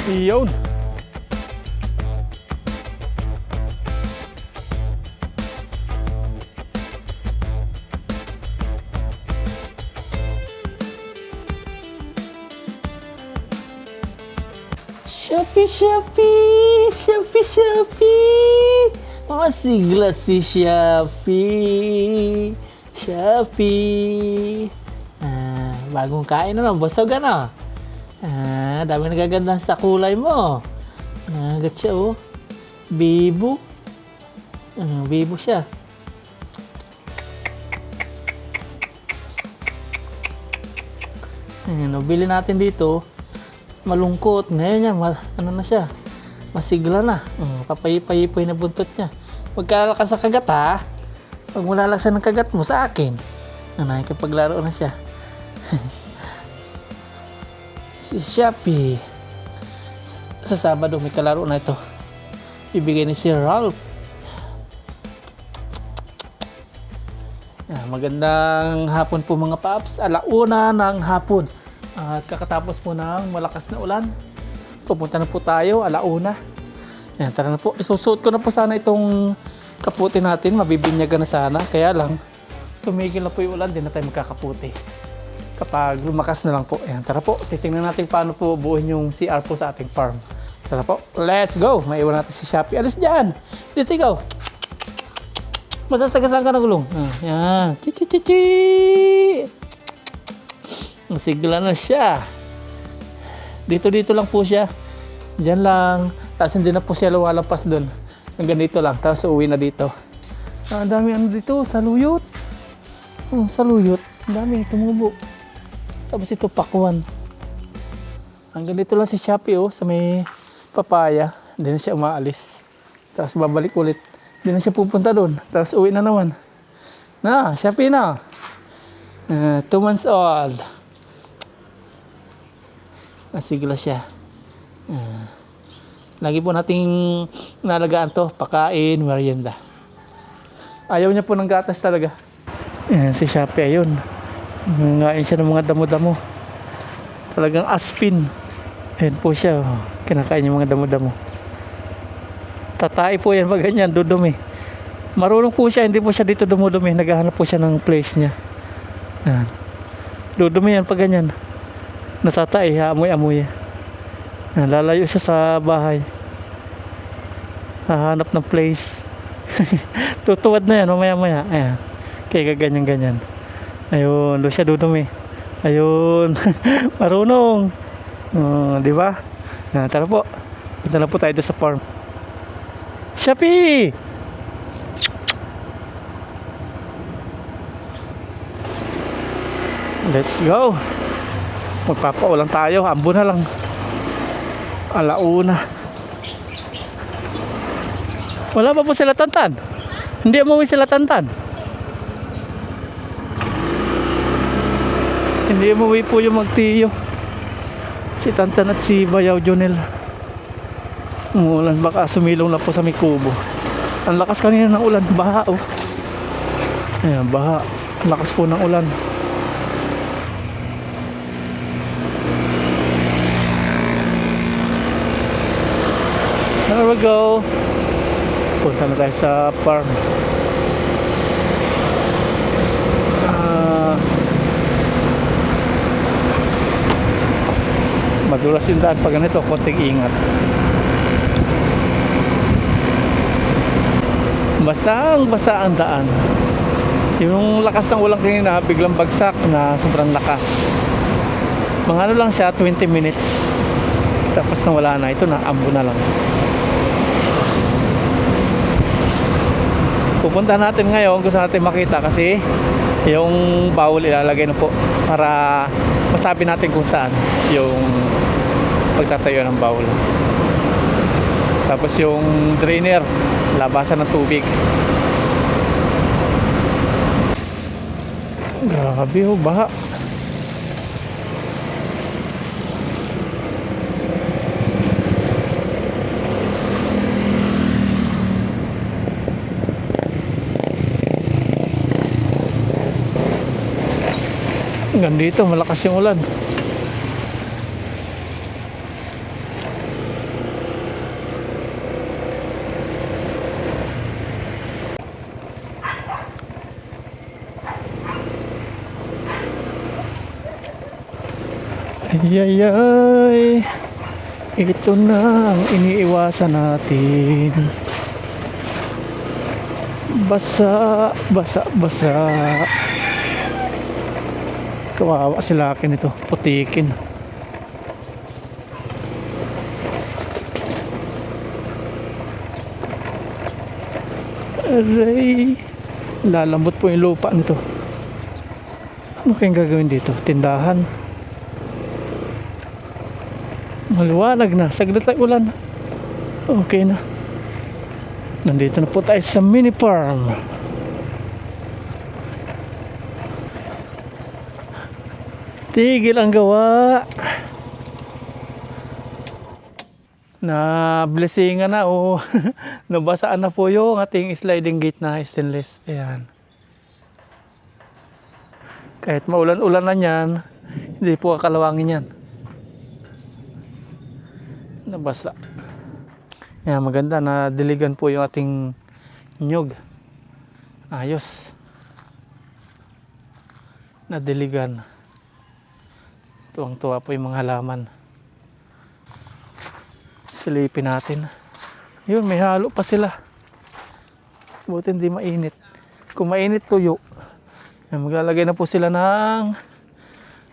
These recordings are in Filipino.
Iyon. Shopee, Shopee, Shopee, Shopee. Masigla si Shopee. Shopee. Bagong kain na, busog ano? Dami nagaganda sa kulay mo. Nagat siya oh. Bibo. Bibo siya. Nabili natin dito. Malungkot. Ngayon yan, ano na siya? Masigla na. Papayipayipoy na buntot niya. Huwag ka lalakas sa kagat ha. Huwag mo lalaksan ng kagat mo sa akin. Nakikipaglaro na siya. Si Shopee. Sa Sabado may kalaro na ito. Ibigay ni si Ralph. Magandang hapon po mga paps. 1:00 ng hapon. At kakatapos po ng malakas na ulan. Pupunta na po tayo, 1:00. Yan, tara na po. Isusuot ko na po sana itong kaputi natin. Mabibinyagan na sana. Kaya lang, tumigil na po yung ulan. Di na tayo magkakaputi. Kapag lumakas na lang po. Yan, tara po. Titingnan natin paano po buuin yung CR po sa ating farm. Tara po. Let's go. Maiwan natin si Shopee. Alis dyan. Dito ikaw. Masasagasan ka na gulong. Yan. Chi-chi-chi-chi. Masigla na siya. Dito lang po siya. Diyan lang. Tapos hindi na po siya lumalampas doon. Hanggang dito lang. Tapos uuwi na dito. Ang dami ano dito. Saluyot. Saluyot. Ang dami. Tumubo. Tapos ito pakwan. Hanggang dito lang si Shopee oh. Sa may papaya. Hindi na siya umaalis. Tapos babalik ulit. Hindi na siya pupunta doon. Tapos uwi na naman. Shopee na. 2 months old. Masigla siya. Lagi po nating nalagaan to. Pakain, merienda. Ayaw niya po ng gatas talaga. Si Shopee ayun. Nangain siya ng mga damo-damo. Talagang aspin. Ayan po siya. Kinakain yung mga damo-damo. Tatay po yan pag ganyan. Dudumi. Marunong po siya. Hindi po siya dito dumudumi. Naghahanap po siya ng place niya. Ayan. Dudumi yan pag ganyan. Natatay, amoy-amoy. Lalayo siya sa bahay. Hahanap ng place. Tutuwad na yan, mamaya-maya. Ayan. Kaya ganyan-ganyan. Ayun, doon siya dudumi. Ayun. Marunong. Di ba? Tara po. Punta na po tayo doon sa farm. Shopee! Let's go. Magpapaulan tayo, ambo na lang. 1:00. Wala pa po sila Tantan. Hindi umuwi sila Tantan. Hindi umuwi po yung magtiyo. Si Tantan at si Bayaw Jonel. Umulan, baka sumilong na po sa may kubo. Ang lakas kanina ng ulan, baha oh. Ayan, baha. Ang lakas po ng ulan. There we go. Punta na tayo sa farm. Madulas yung daan pag ganito, konting ingat. Basang-basa ang daan. Yung lakas ng ulang kanina, biglang bagsak na sobrang lakas. Mga ano lang siya, 20 minutes. Tapos na wala na. Ito na, ambo na lang. Pupunta natin ngayon, gusto natin makita kasi yung bawal ilalagay na po para masabi natin kung saan yung pagtatayo ng bawal. Tapos yung drainer, labasan ng tubig. Grabe oh, baha. Hanggang dito malakas yung ulan. Ay, ay, ay. Ito na ang iniiwasan natin. Basa, basa, basa. Kawawa sila akin ito. Putikin. Aray. Lalambot po yung lupa nito. Ano kayang gagawin dito? Tindahan. Maliwanag na. Saglit lang ulan. Okay na. Nandito na po tayo sa mini farm. Tigil ang gawa. Na blessingan na o nabasaan na po yung ating sliding gate na stainless. Ayan. Kahit maulan-ulan na yan, hindi po kakalawangin yan. Nabasa. Ayan, maganda na diligan po yung ating nyug. Ayos. Nadiligan. Tuwang-tuwa po yung mga halaman. Silipin natin. Yun, may halo pa sila. Buti hindi mainit. Kung mainit, tuyo. Yan, maglalagay na po sila ng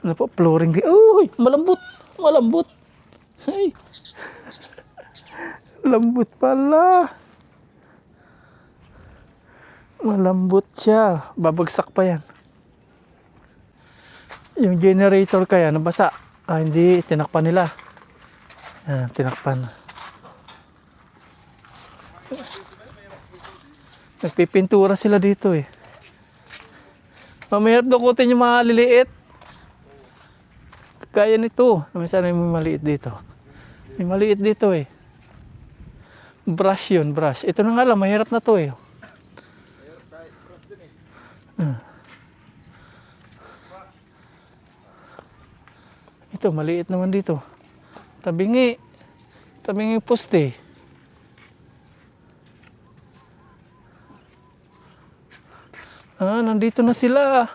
ano po, flooring. Uy, malambot. Malambot. Ay. Lambot pala. Malambot siya. Babagsak pa yan. Yung generator kaya nabasa. Hindi, tinakpan nila. Yan, tinakpan. Nagpipintura sila dito eh. Mamahirap dukutin yung mga liliit. Kaya nito. Sana may maliit dito. May maliit dito eh. Brush yun, brush. Ito na nga lang, mahirap na to eh. Ito, maliit naman dito. Tabingi. Tabingi poste. Nandito na sila.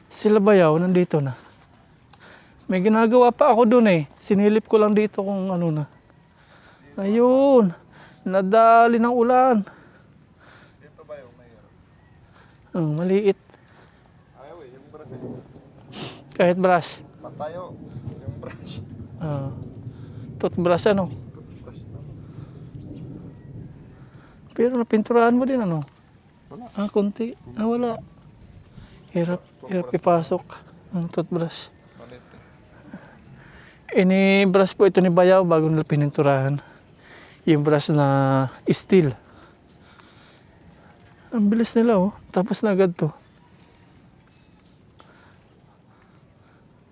Sila bayaw, nandito na. May ginagawa pa ako dun eh. Sinilip ko lang dito kung ano na. Ayun. Nadali ng ulan. Dito ba yung mayor? Maliit. Ayaw eh, yung brush eh. Kahit brush. Patayo, yung brush. Toothbrush ano. Brush na. Pero napinturahan mo din ano. Wala. Konti. Wala. Hirap ipasok ang toothbrush. Malit eh. Ini-brush po ito ni Bayaw bago nila pininturahan. Yung brush na steel. Ang bilis nila oh. Tapos na agad to.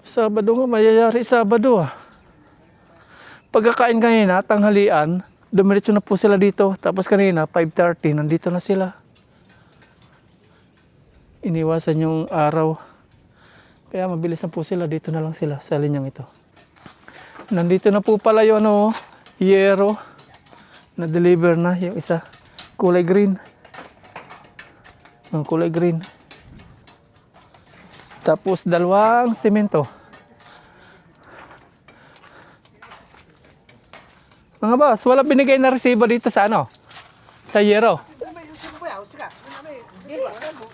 Sabado nga, mayayari Sabado ah. Pagkakain kanina, tanghalian, dumiretso na po sila dito. Tapos kanina, 5:30, nandito na sila. Iniwasan yung araw. Kaya mabilis na po sila. Dito na lang sila sa linyang ito. Nandito na po pala yung ano, yero. Na-deliver na yung isa. Kulay green. Ang kulay green. Tapos dalawang semento. Mga boss, wala binigay na resibo dito sa ano? Sa yero.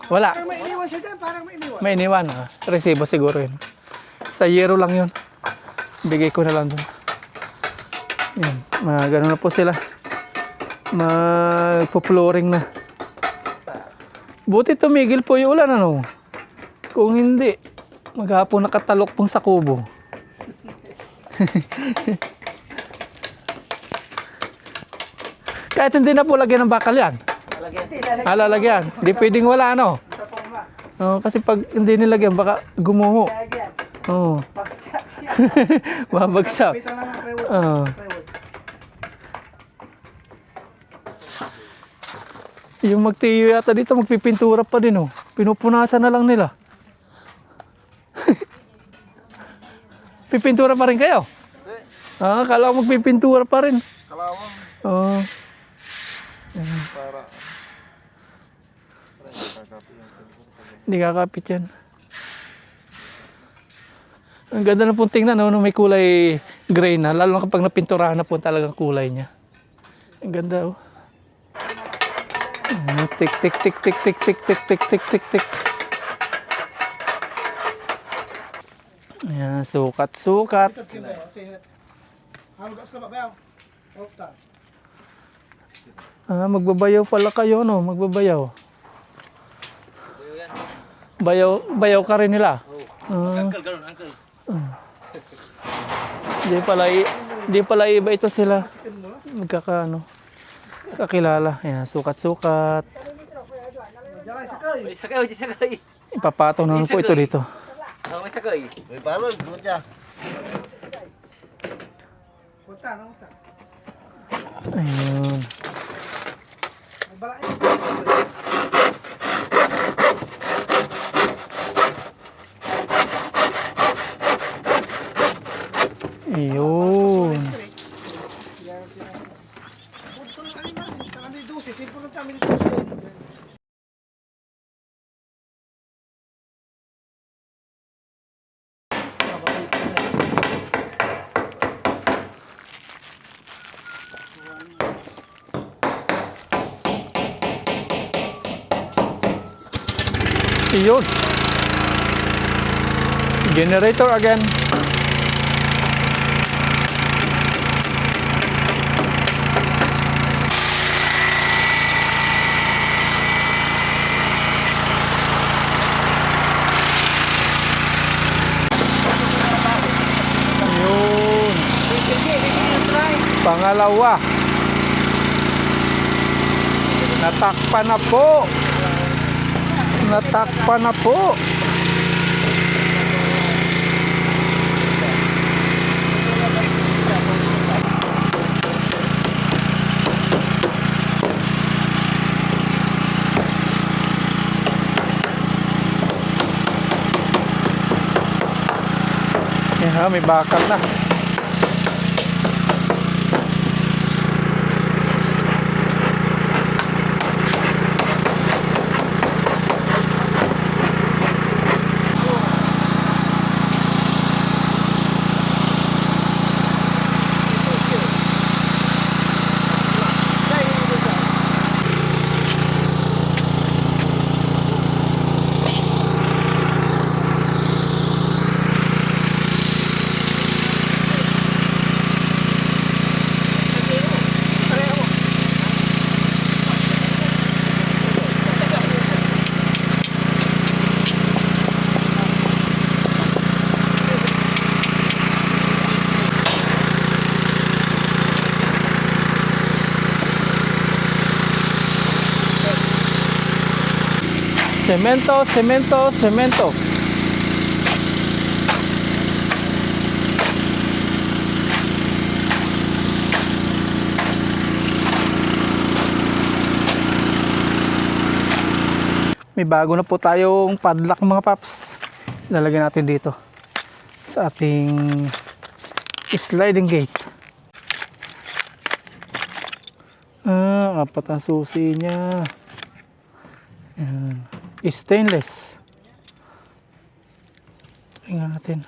Wala. May iniwan siya dyan, parang may iniwan. May iniwan. Resibo siguro yun. Sa yero lang yun. Bigay ko na lang dun. Yan. Gano'n na po sila. Magpo-flooring na. Buti tumigil po yung ulan ano. Kung hindi, maghapon nakatalok pong sa kubo. Kahit hindi na po lagyan ng bakal yan. Lalagyan. Hindi pwedeng wala ano. Kasi pag hindi nilagyan baka gumuho. Oo. Bagsak siya. Babagsak. Pita lang ang plywood. Plywood. Yung magtiyo yata dito magpipintura pa din oh. Pinupunasan na lang nila. Pipintura pa rin kayo? Hindi. Kala ko magpipintura pa rin. Kalawang. Oo. Para. Hindi kakapit yan. Ang ganda na po tingnan, no? Nung may kulay gray na. Lalo na kapag napinturahan na po talagang kulay niya. Ang ganda, oh. Tik, tik, tik, tik, tik, tik, tik, tik, tik, tik, tik. Ayan, sukat, sukat. Ang gas na ba? Opta. Magbabayaw pala kayo, no? Magbabayaw. Bayaw ka rin nila. Uncle, ganun, uncle. Di pala iba ito sila. Kakilala. Ayan, sukat-sukat. Jalay sakay. May sakay, may sakay. Ipapatong na po ito dito. May sakay. May palo, gulot niya. Kunta, no? Kunta. Ayun. Magbala yun. Ayun. Punto lang kami man. Kami dosis. Simple lang kami dito sa doon. Ayun. Generator again. Ayun. Pangalawa. Natakpan na po. Natakpan na po. Yan, may bakal na. Semento, semento, semento. May bago na po tayong padlock mga paps. Lalagyan natin dito sa ating sliding gate. Apat ang susi niya. Ayan. Stainless. Tingnan natin.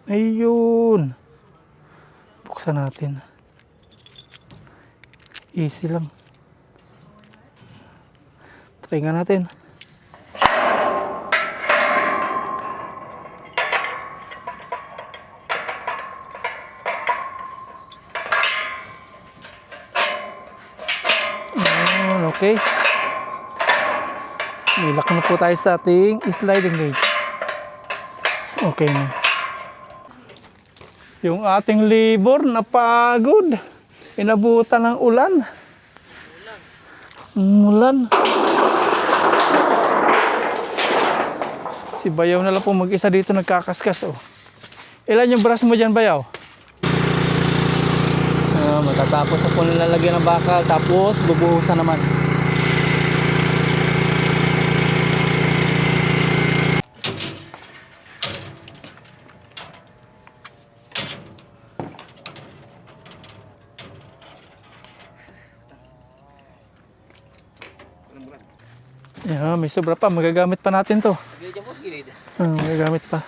Ayun. Buksan natin. Easy lang. Try nga natin. Okay. Nilak na po tayo sa ating sliding gate. Okay na. Yung ating labor napagod. Inabutan ng ulan. Ulan. Si Bayaw na lang po mag-isa dito nagkakaskas. Oh. Ilan yung brush mo dyan, Bayaw? Matatapos na po nilalagyan ng bakal. Tapos bubuhusan naman. Yeah, may sobra pa. Magagamit pa natin to. Gilid dyan po, gilid. Magagamit pa.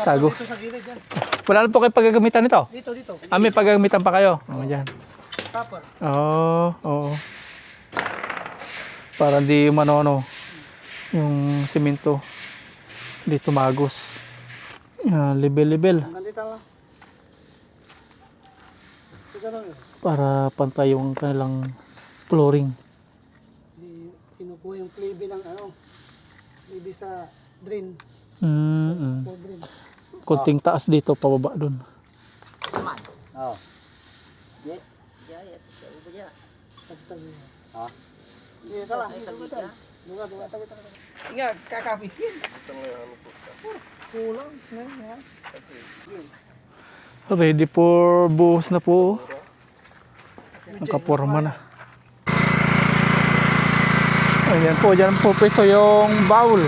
Tago. Dito sa gilid yan. Wala na po kayo paggagamitan nito? Dito. May paggagamitan pa kayo? Dyan. Tapos. Oo. Para di manono yung simento. Di tumagos. Level. Nandito lang. Siguro yun. Para pantay yung kanilang flooring. Kinukuha yung flavor ng flavor sa drain. For drain. Kunting taas dito, pababa dun. Oh. Yes. Yeah, yes. Ubo dyan. Tagtag yun. Ha? Hindi, tala. Duga, tabi. Nga, kakapit yun. Kulang. Yan. Ready for buhos na po. Nakaporma na. Ayan po, dyan po piso yung bowl.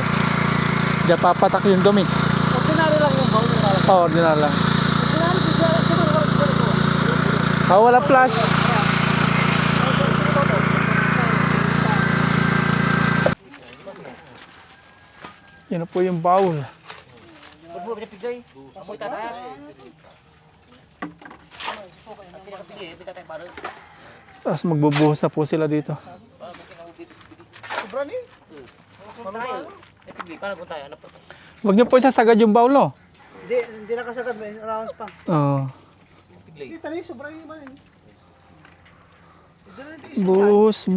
Diyan papatak yung dumi. Ordinary lang yung bowl ng lalaki. Ordinary lang. Ordinary, siguro. Wala flash. Yan na po yung bowl. Pagbuo, pinapigay. Amoy tatay. Pinapigay, pinatay parang. Tapos magbubuhos na po sila dito. Sobra niyo. Pinapigay, parang kung tayo. Huwag niyo po isasagad yung bowl, no? Hindi nakasagad. May allowance pa. Oo. Pinapigay. Hindi, tali. Sobra yung man. Buhos.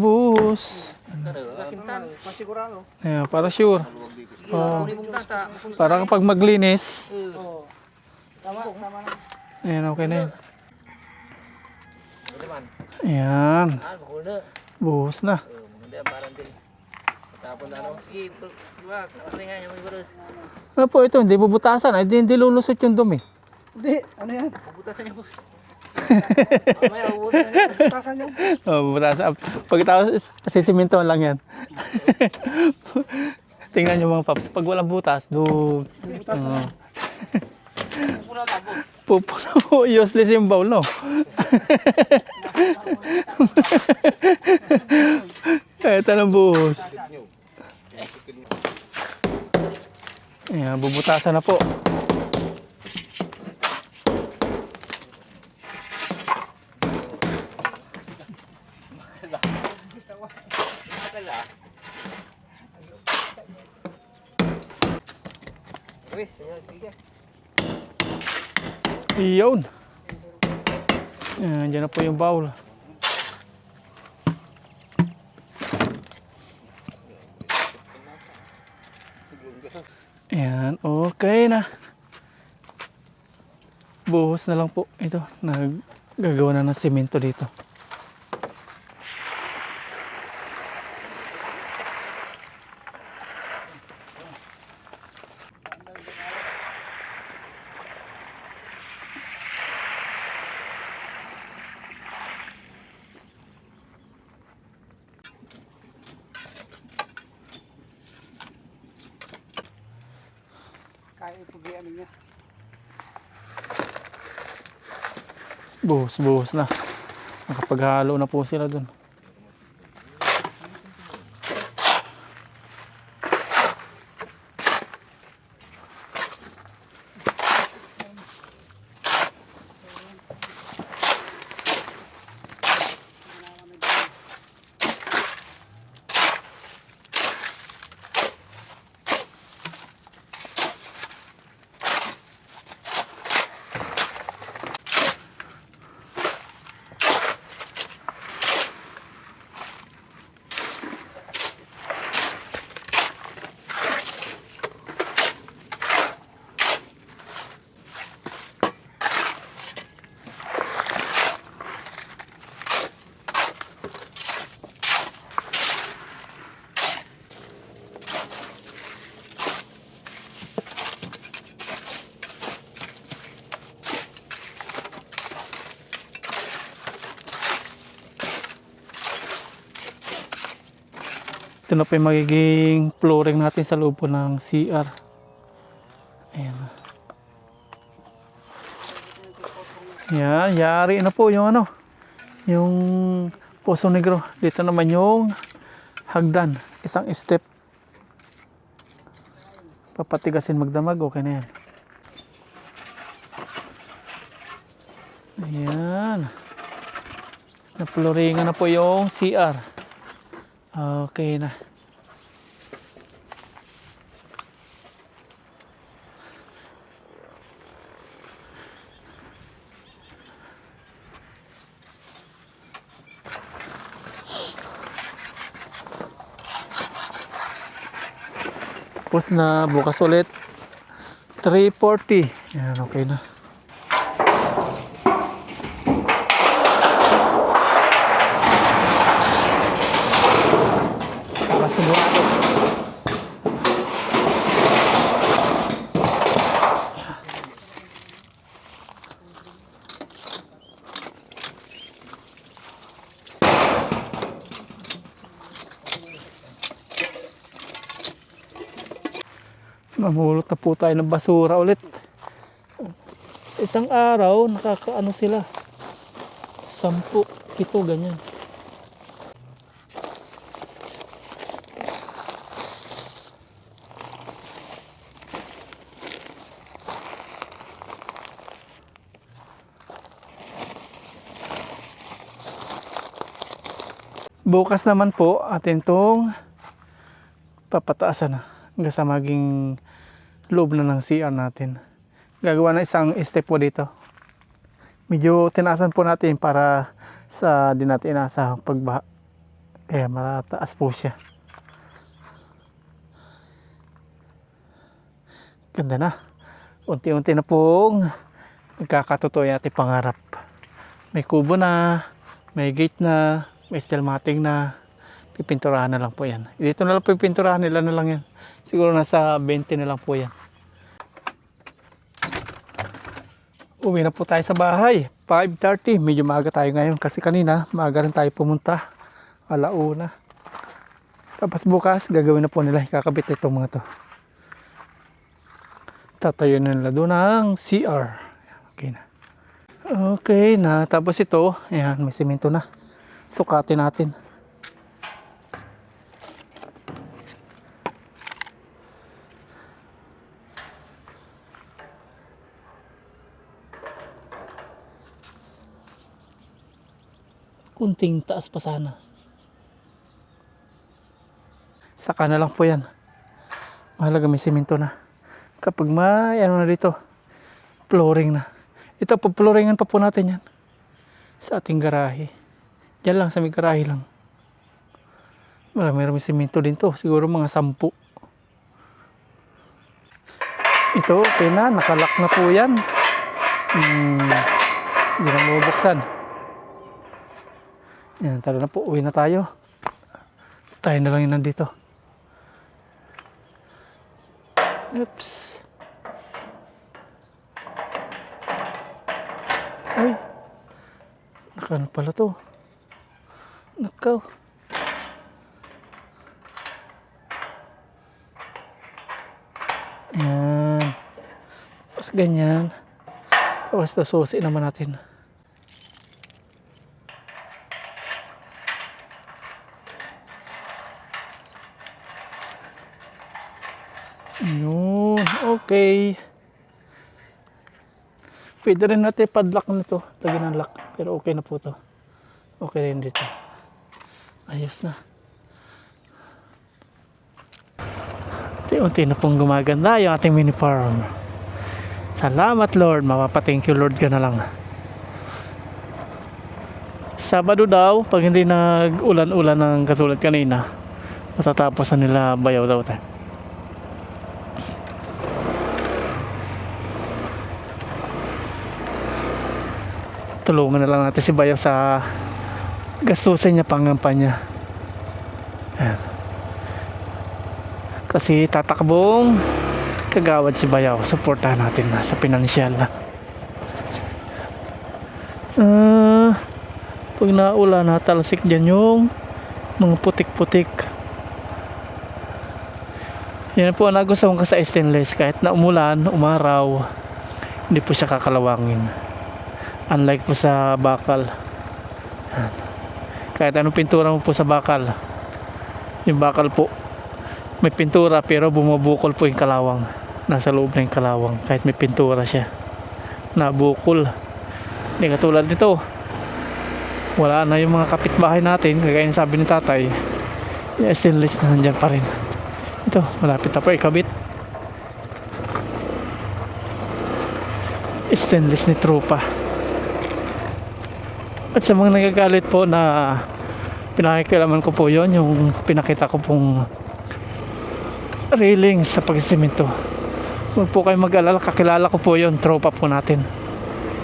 Masigurado. Ayan, para sure. Oo. Kunin mong tata. Para kapag maglinis, Oo. Tama na. ayan, okay na yun. Ano naman? Ayan, Bakul na. buhos na. Hindi, parang din. Tapos na ano. Sige, diba? Kasi nga yung virus. Ano po ito, hindi bubutasan. Ay, hindi lulusot yung dumi. Hindi, ano yan? Bubutasan niya po. Mamaya, bubutasan niya. Tasan yung. Bubutasan. Pagkatapos, sisimintuan lang yan. Tingnan nyo mga paps, pag walang butas, Tasan. Pupuna tapos. pupuno, useless yung bowl, no? Kahit anong buhos. Ayan, bubutasan na po. Iyon. Ayan, dyan na po yung bowl. Ayan, okay na. Buhos na lang po. Ito, naggagawa na ng simento dito. Kaya ipugian niya. Buhos na. Nakapaghalo na po sila dun. Ito na po yung magiging flooring natin sa loob po ng CR. Ayan. Yan, yari na po yung ano, yung Poso Negro. Dito naman yung hagdan. Isang step papatigasin magdamag, okay na yan. Ayan. Napluringan na po yung CR. Okay na. Tapos na, bukas ulit 3:40. Yan, okay na. Para sigurado. Mamulot na po tayo ng basura ulit. Sa isang araw, nakakaano sila. 10, 7, ganyan. Bukas naman po atin itong papataasan na hanggang sa maging loob na ng CR natin. Gagawa na isang step po dito. Medyo tinaasan po natin para sa di natin inasahang pagbaha. Kaya mataas po siya. Ganda na. Unti-unti na pong nagkakatotoo yung ating pangarap. May kubo na, may gate na, may stelmating na. Pipinturahan na lang po yan. Dito na lang po pipinturahan nila na lang yan. Siguro nasa 20 na lang po yan. Uwi na po tayo sa bahay. 5:30. Medyo maaga tayo ngayon kasi kanina maaga rin tayo pumunta. 1:00. Tapos bukas gagawin na po nila. Kakabit itong mga to. Tatayo na nila doon ang CR. Okay na. Okay na. Tapos ito. Ayan, may simento na. Sukatin natin. Kunting taas pa sana. Saka na lang po yan. Mahalaga may simento na. Kapag may ano na dito, flooring na. Ito po, flooringan pa po natin yan. Sa ating garahe. Diyan lang, sa may garahe lang. Marami simento din to. Siguro mga 10. Ito, okay na. Nakalock na po yan. Hindi na mabubuksan. Yan, tara na po. Uwi na tayo. Tayo na lang yun nandito. Oops. Ay. Nakano pala to. Nakaw. Yan. Tapos ganyan. Tapos ito susi naman natin. Yun. Okay. Pwede rin natin padlock na to. Lagyan ng lock. Pero okay na po to. Okay rin dito. Ayos na. Unti-unti na pong gumaganda yung ating mini farm. Salamat Lord. Mapapa-thank you Lord ka na lang. Sabado daw, pag hindi nag-ulan-ulan ng katulad kanina, matatapos na nila bayaw daw tayo. Tulungan na lang natin si Bayaw sa gastusin niya pangampanya. Ayan. Kasi tatakbong kagawad si Bayaw. Suportahan natin na sa pinansyal na. Pag naulan, natalsik dyan yung mga putik-putik. Yan po ang nagustuhan ko sa stainless. Kahit na umulan, umaraw, hindi po siya kakalawangin. Unlike po sa bakal. Kahit anong pintura mo po sa bakal, yung bakal po may pintura pero bumubukol po yung kalawang. Nasa loob na yung kalawang kahit may pintura siya. Nabukol. Hindi katulad nito. Wala na yung mga kapitbahay natin. Kagaya ng sabi ni tatay. Yung stainless na nandyan pa rin. Ito, malapit na po ikabit. Stainless ni tropa. At sa mga nagagalit po na pinakikialaman ko po yon, yung pinakita ko pong railing sa pagsisimento. Huwag po kayo mag-alala, kakilala ko po yon, tropa po natin,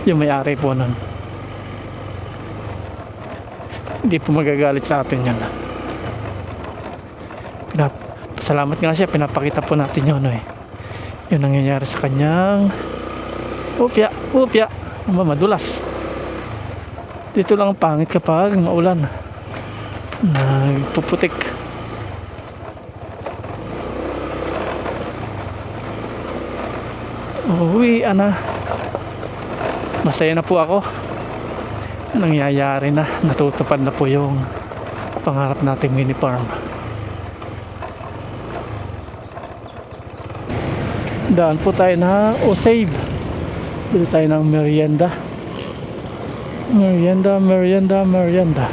yung may-ari po nun. Hindi po magagalit sa atin yan. Salamat nga siya, pinapakita po natin yun yung nangyayari sa kanyang upya, madulas. Dito lang ang pangit kapag maulan, nagpuputik. Uwi na. Masaya na po ako. Nangyayari na, natutupad na po yung pangarap nating mini farm. Daan po tayo na Osave. Bili tayo ng merienda. Merienda.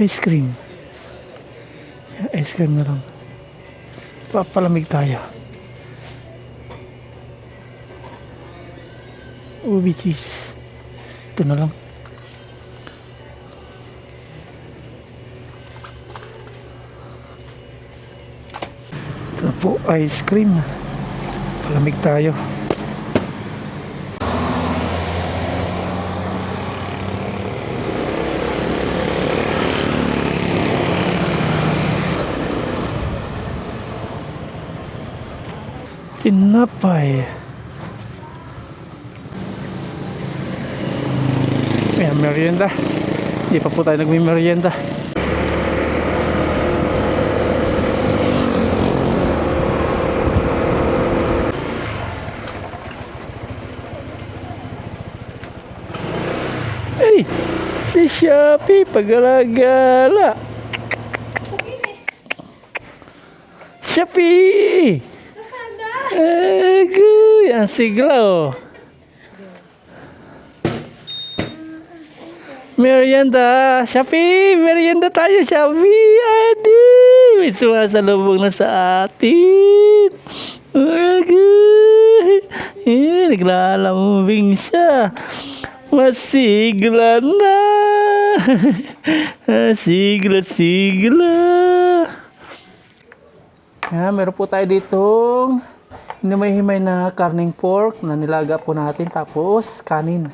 Ice cream. Ice cream na lang. Papalamig tayo. Ubi cheese. Ito na lang. Ito na po, ice cream. Palamig tayo. Tinapay. Ayan, merienda. Hindi pa po tayo nagmi-merienda. Hey, si Shopee pag-alagala. Shopee! Agoy, ang sigla oh. Merienda, Shopee, merienda tayo, Shopee. Adi, may sumasalubong na sa atin. Agoy, naglalambing siya. Masigla na. Sigla. Meron po tayo ditong hinimay-himay na karning pork na nilaga po natin, tapos kanin,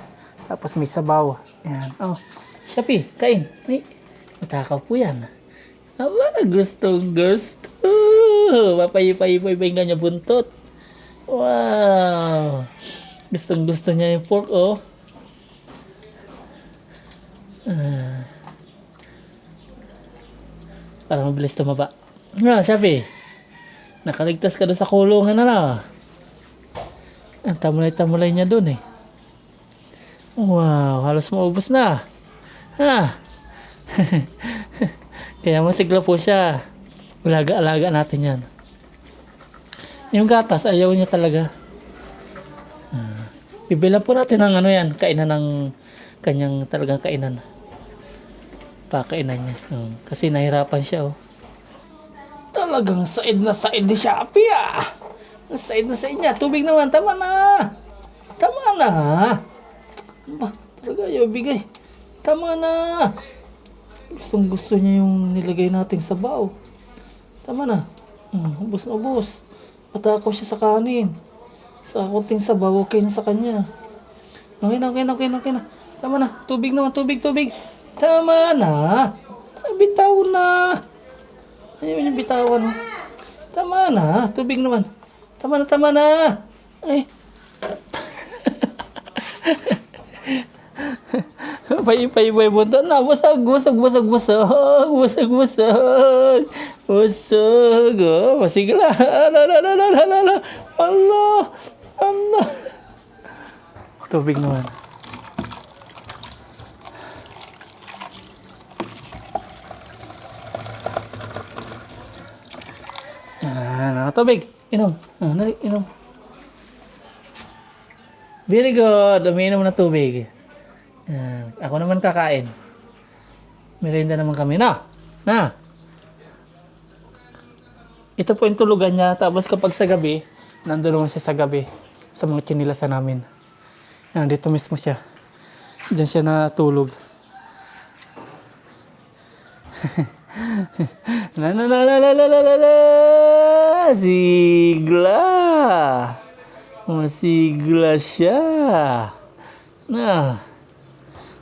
tapos may sabaw. Ayan. Oh, Shopee, kain. Ay, matakaw po yan. Aba, gustong gusto. Papayipay-pay yung kanya buntot. Wow. Gustong gusto niya yung pork, oh. Para mabilis tumaba. Shopee, nakaligtas ka doon sa kulungan na lang. Ang tamulay-tamulay niya doon eh. Wow, halos maubos na. Ha? Kaya masigla po siya. Alaga-alaga natin yan. Yung gatas, ayaw niya talaga. Bibilang po natin ng ano yan, kainan ng kanyang talagang kainan. Pakainan niya. Kasi nahirapan siya oh. Talagang said na said ni Shopee ah. Said na said niya. Tubig naman. Tama na. Ba, talaga ayaw bigay. Tama na. Gustong gusto niya yung nilagay nating sabaw. Tama na. Ubos na ubos. Matakaw siya sa kanin. Sa konting sabaw, okay na sa kanya. Okay na. Tama na. Tubig naman. Tubig. Tama na. Bitaw na. Ayaw niyang bitawan. Tama na. Tubig naman. Tama na. Ay. Pay buntot na. Busog. Busog. Oh, masigla. Ala. Allah. Tubig naman. Tubig. Inom. Inom. Very good. Umiinom na tubig. Yan. Ako naman kakain. Merienda naman kami. Na. Ito po yung tulugan niya. Tapos kapag sa gabi, nandun naman siya sa gabi. Sa mga kinilasan namin. Yan, dito mismo siya. Diyan siya natulog. Sigla. Masigla siya.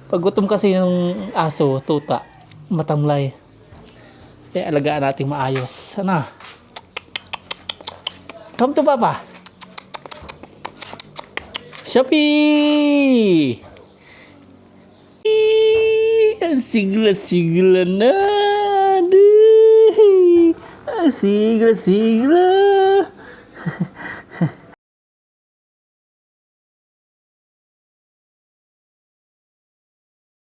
Pag gutom kasi yung aso, tuta, matamlay. Kaya alagaan natin maayos. Come to Papa. Shopee! Ang sigla na. Ang sigla.